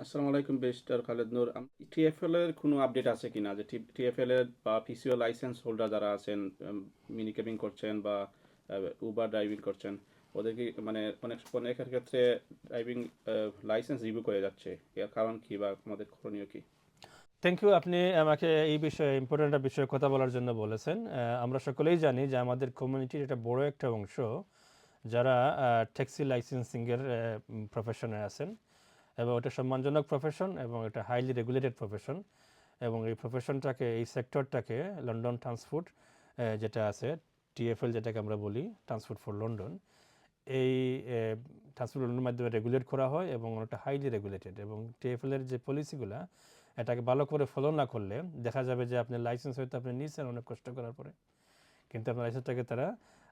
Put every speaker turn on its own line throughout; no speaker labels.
আসসালামু আলাইকুম মিস্টার খালেদ নূর। টিএফএল এর কোনো আপডেট আছে কিনা, যে টিএফএল এর বা পিসিও লাইসেন্স হোল্ডার যারা আছেন, মিনি ক্যাবিং করছেন বা উবার ড্রাইভিং করছেন, ওদেরকে মানে অনেকের ক্ষেত্রে ড্রাইভিং লাইসেন্স রিভিউ করে যাচ্ছে। এর কারণ কি বা আমাদের করণীয় কি?
থ্যাংক ইউ, আপনি আমাকে এই বিষয়ে ইম্পর্ট্যান্ট একটা বিষয়ে কথা বলার জন্য বলেছেন। আমরা সকলেই জানি যে আমাদের কমিউনিটির একটা বড় একটা অংশ যারা ট্যাক্সি লাইসেন্সিংয়ের প্রফেশনে আছেন, এবং এটা সম্মানজনক প্রফেশন এবং এটা হাইলি রেগুলেটেড প্রফেশন। এবং এই প্রফেশনটাকে, এই সেক্টরটাকে লন্ডন ট্রান্সপোর্ট যেটা আছে, টিএফএল যেটাকে আমরা বলি, ট্রান্সপোর্ট ফর লন্ডন, এই ট্রান্সপোর্ট লন্ডনের মাধ্যমে রেগুলেট করা হয় এবং ওটা হাইলি রেগুলেটেড। এবং টিএফএল এর যে পলিসিগুলো, এটাকে ভালো করে ফলো না করলে দেখা যাবে যে আপনি লাইসেন্স হয়তো আপনি নিয়েছেন অনেক কষ্ট করার পরে, কিন্তু আপনার লাইসেন্সটাকে তারা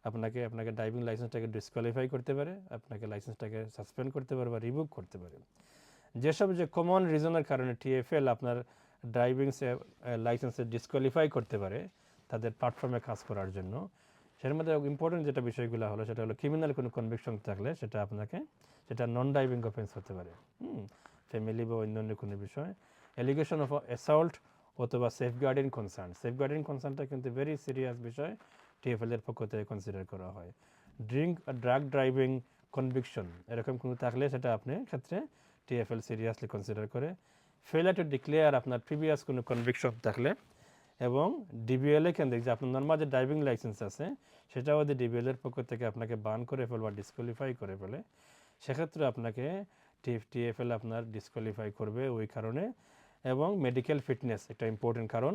আপনাকে ড্রাইভিং লাইসেন্সটাকে ডিসকোয়ালিফাই করতে পারে, আপনাকে লাইসেন্সটাকে সাসপেন্ড করতে পারে বা রিভোক করতে পারে। যেসব যে কমন রিজনের কারণে টিএফএল আপনার ড্রাইভিং লাইসেন্সে ডিসকোয়ালিফাই করতে পারে তাদের প্ল্যাটফর্মে কাজ করার জন্য, সেটার মধ্যে ইম্পর্টেন্ট যেটা বিষয়গুলো হলো সেটা হলো ক্রিমিনাল কোনো কনভিকশন থাকলে সেটা নন ড্রাইভিং অফেন্স হতে পারে, ফ্যামিলি বা অন্যান্য কোনো বিষয়, এলিগেশন অফ অ্যাসল্ট অথবা সেফগার্ডিং কনসার্নটা কিন্তু ভেরি সিরিয়াস বিষয়, টিএফএল এর পক্ষ থেকে কনসিডার করা হয়। ড্রাগ ড্রাইভিং কনভিকশন এরকম কোনো থাকলে সেটা আপনার ক্ষেত্রে টিএফএল সিরিয়াসলি কনসিডার করে। ফেলার টু ডিক্লেয়ার আপনার প্রিভিয়াস কোনো কনভিকশন থাকলে, এবং ডিবিএলএ কেন্দ্রিক যে আপনার নর্মাল যে ড্রাইভিং লাইসেন্স আছে সেটাও যদি ডিবিএলের পক্ষ থেকে আপনাকে বান করে ফেলে বা ডিসকোয়ালিফাই করে ফেলে, সেক্ষেত্রে আপনাকে টিএফএল আপনার ডিসকোয়ালিফাই করবে ওই কারণে। এবং মেডিকেল ফিটনেস একটা ইম্পর্টেন্ট কারণ।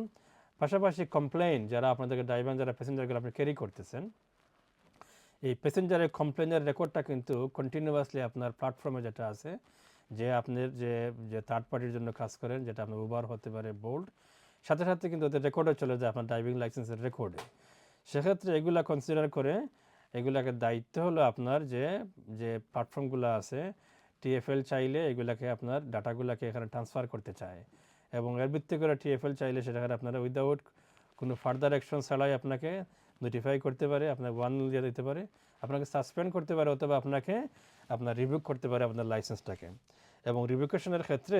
পাশাপাশি কমপ্লেইন যারা আপনাদেরকে ড্রাইভার, যারা প্যাসেঞ্জারগুলো আপনি ক্যারি করতেছেন, এই প্যাসেঞ্জারের কমপ্লেনের রেকর্ডটা কিন্তু কন্টিনিউয়াসলি আপনার প্ল্যাটফর্মে যেটা আছে, যে আপনার যে থার্ড পার্টির জন্য কাজ করেন, যেটা আপনার উবার হতে পারে, বোল্ট, সাথে সাথে কিন্তু ওদের রেকর্ডে চলে যায় আপনার ড্রাইভিং লাইসেন্সের রেকর্ডে। সেক্ষেত্রে এগুলা কনসিডার করে এগুলাকে দায়িত্ব হলো আপনার যে যে প্ল্যাটফর্মগুলো আছে, টিএফএল চাইলে এগুলাকে আপনার ডাটাগুলোকে এখানে ট্রান্সফার করতে চায়, এবং এর ভিত্তি করে টিএফএল চাইলে সেটাকে আপনারা উইদাউট কোনো ফার্দার অ্যাকশন ছাড়াই আপনাকে নোটিফাই করতে পারে, আপনাকে ওয়ার্নিং দিয়ে দিতে পারে, আপনাকে সাসপেন্ড করতে পারে, অথবা আপনাকে আপনার রিভিউ করতে পারে আপনার লাইসেন্সটাকে। এবং রিভিউকেশনের ক্ষেত্রে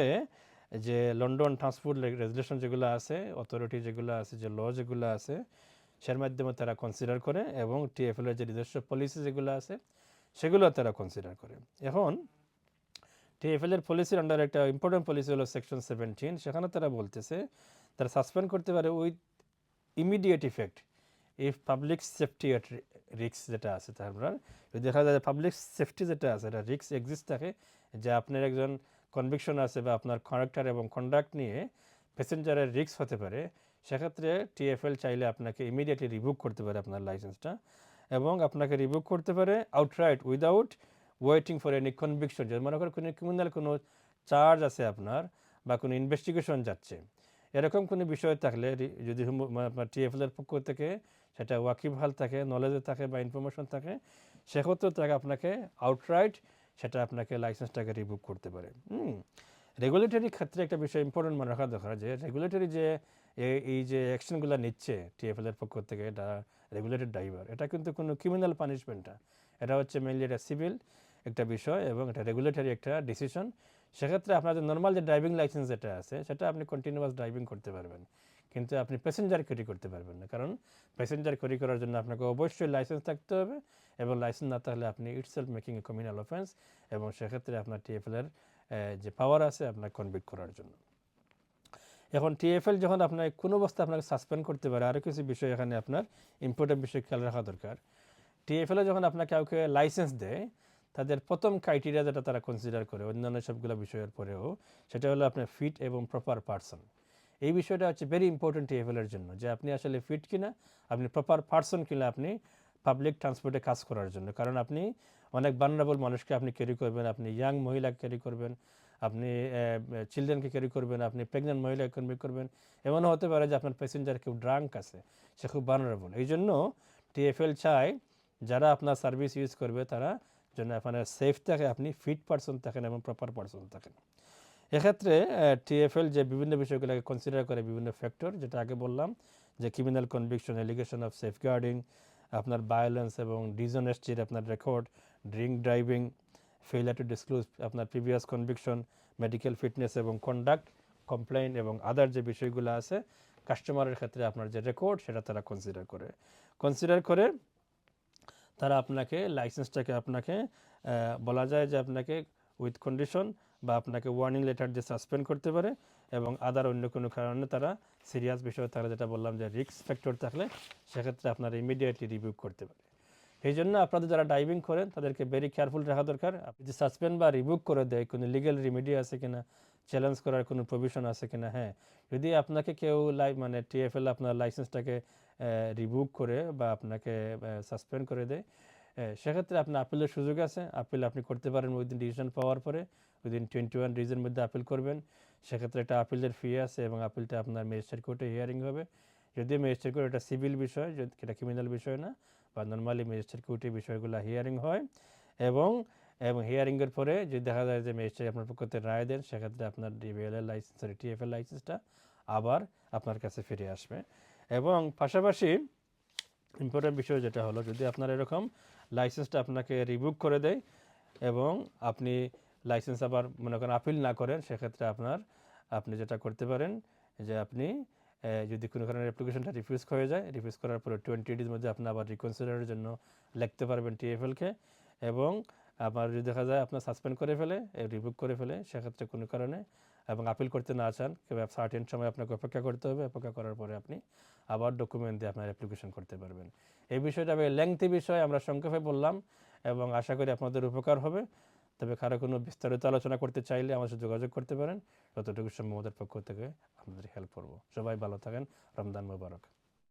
যে লন্ডন ট্রান্সপোর্ট রেগুলেশন যেগুলো আছে, অথরিটি যেগুলো আছে, যে ল যেগুলো আছে, সের মাধ্যমে তারা কনসিডার করে, এবং টিএফএল এর যে নিজস্ব পলিসি যেগুলো আছে সেগুলো তারা কনসিডার করে। এখন টিএফএল এর পলিসির আন্ডার একটা ইম্পর্টেন্ট পলিসি হলো সেকশন 17, সেখানে তারা বলতেছে তারা সাসপেন্ড করতে পারে with immediate effect if public safety at রিক্স যেটা আছে, তারপর যদি দেখা যায় পাবলিক সেফটি যেটা আছে এটা রিক্স এক্সিস্ট থাকে, যে আপনার একজন কনভিকশন আছে বা আপনার ক্যারেক্টার এবং কন্ডাক্ট নিয়ে প্যাসেঞ্জারের রিক্স হতে পারে, সেক্ষেত্রে টিএফএল চাইলে আপনাকে ইমিডিয়েটলি রিভোক করতে পারে আপনার লাইসেন্সটা, এবং আপনাকে রিভোক করতে পারে outright without waiting for any conviction. যদি মনে করেন কোনো ক্রিমিনাল কোনো চার্জ আছে আপনার, বা কোনো ইনভেস্টিগেশন যাচ্ছে, এরকম কোনো বিষয় থাকলে যদি আপনার টিএফএল এর পক্ষ থেকে সেটা ওয়াকিবহাল থাকে, নলেজে থাকে বা ইনফরমেশন থাকে, সেক্ষেত্রে তাকে আপনাকে আউটরাইট সেটা আপনাকে লাইসেন্সটাকে রিভোক করতে পারে। রেগুলেটরি ক্ষেত্রে একটা বিষয় ইম্পর্টেন্ট মনে রাখা দরকার, যে রেগুলেটরি যে এই যে অ্যাকশনগুলো নিচ্ছে টিএফএল এর পক্ষ থেকে, এটা রেগুলেটেড ড্রাইভার, এটা কিন্তু কোনো ক্রিমিনাল পানিশমেন্টটা, এটা হচ্ছে মেইনলি এটা সিভিল একটা বিষয় এবং এটা রেগুলেটরি একটা ডিসিশন। সেক্ষেত্রে আপনার যে নর্মাল যে ড্রাইভিং লাইসেন্স যেটা আছে সেটা আপনি কন্টিনিউয়াস ড্রাইভিং করতে পারবেন, কিন্তু আপনি প্যাসেঞ্জার ক্যারি করতে পারবেন না, কারণ প্যাসেঞ্জার ক্যারি করার জন্য আপনাকে অবশ্যই লাইসেন্স থাকতে হবে, এবং লাইসেন্স না থাকলে আপনি itself making a criminal offence, এবং সেক্ষেত্রে আপনার টিএফএল এর যে পাওয়ার আছে আপনার কনভিক্ট করার জন্য। এখন টিএফএল যখন আপনার কোনো অবস্থা আপনাকে সাসপেন্ড করতে পারে, আরও কিছু বিষয় এখানে আপনার ইম্পর্টেন্ট বিষয় খেয়াল রাখা দরকার। টিএফএল যখন আপনাকে কাউকে লাইসেন্স দেয়, তাদের প্রথম ক্রাইটেরিয়া যেটা তারা কনসিডার করে অন্যান্য সবগুলো বিষয়ের পরেও, সেটা হলো আপনার ফিট এবং প্রপার পার্সন। এই বিষয়টা হচ্ছে ভেরি ইম্পর্টেন্ট টিএফএল এর জন্য, যে আপনি আসলে ফিট কিনা, আপনি প্রপার পার্সন কিনা আপনি পাবলিক ট্রান্সপোর্টে কাজ করার জন্য। কারণ আপনি অনেক ভালনারেবল মানুষকে আপনি ক্যারি করবেন, আপনি ইয়াং মহিলাকে ক্যারি করবেন, আপনি চিলড্রেনকে ক্যারি করবেন, আপনি প্রেগনেন্ট মহিলাকে ক্যারি করবেন। এমনও হতে পারে যে আপনার প্যাসেঞ্জার কেউ ড্রাঙ্ক আছে, সে খুব ভালনারেবল। এই জন্য টিএফএল চায় যারা আপনার সার্ভিস ইউজ করবে তারা যেন আপনার সেফ থাকে, আপনি ফিট পার্সন থাকেন এবং প্রপার পার্সন থাকেন। এক্ষেত্রে টিএফএল যে বিভিন্ন বিষয়গুলোকে কনসিডার করে, বিভিন্ন ফ্যাক্টর, যেটা আগে বললাম, যে criminal conviction, allegation of safeguarding, আপনার ভায়োলেন্স এবং ডিসঅনেস্টির আপনার record, drink driving, failure two disclose আপনার প্রিভিয়াস কনভিকশন, মেডিকেল ফিটনেস এবং কন্ডাক্ট, কমপ্লেইন এবং আদার যে বিষয়গুলো আছে কাস্টমারের ক্ষেত্রে আপনার যে রেকর্ড সেটা তারা কনসিডার করে তারা আপনাকে লাইসেন্সটাকে আপনাকে বলা যায় যে আপনাকে উইথ কন্ডিশন বা আপনাকে ওয়ার্নিং লেটার দিয়ে সাসপেন্ড করতে পারে এবং আদার অন্য কোনো কারণে তারা সিরিয়াস বিষয় তারা যেটা বললাম যে রিস্ক ফ্যাক্টর থাকলে সেক্ষেত্রে আপনার ইমিডিয়েটলি রিভিউ করতে পারে। এই জন্য আপনাদের যারা ড্রাইভিং করেন তাদেরকে ভেরি কেয়ারফুল রাখা দরকার। আপনি যে সাসপেন্ড বা রিভুক করে দেয় কোনো লিগ্যাল রিমেডি আছে কিনা, চ্যালেঞ্জ করার কোনো প্রভিশন আছে কিনা। হ্যাঁ, যদি আপনাকে কেউ মানে টিএফএল আপনার লাইসেন্সটাকে রিভুক করে বা আপনাকে সাসপেন্ড করে দেয়, সেক্ষেত্রে আপনার আপিলের সুযোগ আছে। আপিল আপনি করতে পারেন উইদিন ডিসিশন পাওয়ার পরে, উইদিন 21 ডেজের মধ্যে আপিল করবেন। সেক্ষেত্রে একটা আপিলের ফি আছে এবং আপিলটা আপনার ম্যাজিস্ট্রেট কোর্টে হিয়ারিং হবে। যদিও ম্যাজিস্ট্রেট কোর্ট এটা সিভিল বিষয়, এটা ক্রিমিনাল বিষয় না, বা নর্মালি ম্যাজিস্ট্রেট কোর্টে বিষয়গুলো হিয়ারিং হয় এবং হিয়ারিংয়ের পরে যদি দেখা যায় যে ম্যাজিস্ট্রেট আপনার পক্ষতে রায় দেন, সেক্ষেত্রে আপনার ডিভিএল লাইসেন্স টিএফএল লাইসেন্সটা আবার আপনার কাছে ফিরে আসবে। এবং পাশাপাশি ইম্পর্টেন্ট বিষয় যেটা হলো, যদি আপনার এরকম লাইসেন্সটা আপনাকে রিভুক করে দেয় এবং আপনি লাইসেন্স আবার মনে করেন আপিল না করেন, সেক্ষেত্রে আপনি যেটা করতে পারেন যে আপনি যদি কোনো কারণে অ্যাপ্লিকেশনটা রিফিউজ হয়ে যায়, রিফিউজ করার পরে 20 ডেজ মধ্যে আপনি আবার রিকনসিডারের জন্য লিখতে পারবেন টিএফএলকে। এবং আবার যদি দেখা যায় আপনার সাসপেন্ড করে ফেলে, রিভুক করে ফেলে, সেক্ষেত্রে কোনো কারণে এবং আপিল করতে না চান, কিংবা সার্টেন সময় আপনাকে অপেক্ষা করতে হবে, অপেক্ষা করার পরে আপনি আবার ডকুমেন্ট দিয়ে আপনার অ্যাপ্লিকেশন করতে পারবেন। এই বিষয়টা লেংথি বিষয়, আমরা সংক্ষেপে বললাম এবং আশা করি আপনাদের উপকার হবে। তবে কারো কোনো বিস্তারিত আলোচনা করতে চাইলে আমার সাথে যোগাযোগ করতে পারেন। যতটুকু সম্ভব আমাদের পক্ষ থেকে আপনাদের হেল্প করবো। সবাই ভালো থাকেন। রমজান মোবারক।